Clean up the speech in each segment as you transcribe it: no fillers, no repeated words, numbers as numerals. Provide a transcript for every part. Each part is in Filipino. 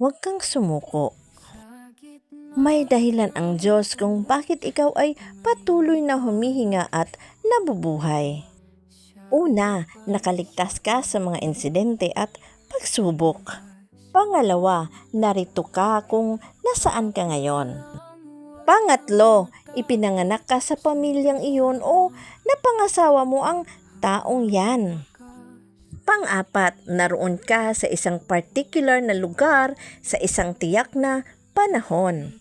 Huwag kang sumuko. May dahilan ang Diyos kung bakit ikaw ay patuloy na humihinga at nabubuhay. Una, nakaligtas ka sa mga insidente at pagsubok. Pangalawa, narito ka kung nasaan ka ngayon. Pangatlo, ipinanganak ka sa pamilyang iyon o napangasawa mo ang taong yan. Pang-apat, naroon ka sa isang particular na lugar sa isang tiyak na panahon.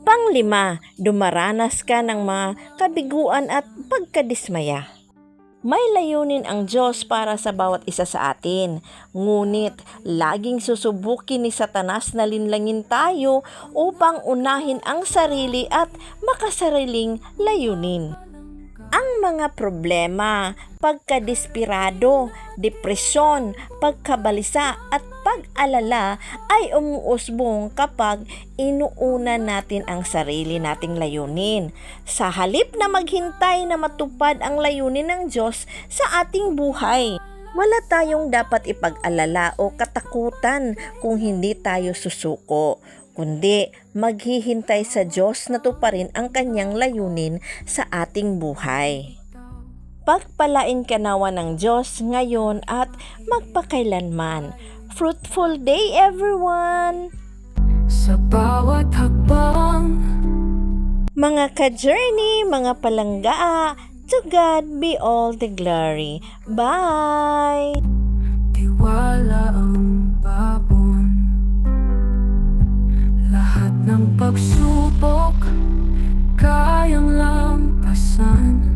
Panglima, dumaranas ka ng mga kabiguan at pagkadismaya. May layunin ang Diyos para sa bawat isa sa atin, ngunit laging susubukin ni Satanas na linlangin tayo upang unahin ang sarili at makasariling layunin. Ang mga problema, pagkadesperado, depresyon, pagkabalisa at pag-alala ay umuusbong kapag inuuna natin ang sarili nating layunin. Sa halip na maghintay na matupad ang layunin ng Diyos sa ating buhay. Wala tayong dapat ipag-alala o katakutan kung hindi tayo susuko, kundi maghihintay sa Diyos na tuparin ang kanyang layunin sa ating buhay. Pagpalain ka nawa ng Diyos ngayon at magpakailanman. Fruitful day, everyone! Sa bawat hakbang, Mga ka-journey, mga palangga, to God be all the glory. Bye! tiwala ang babon. Lahat ng pagsubok kayang lampasan.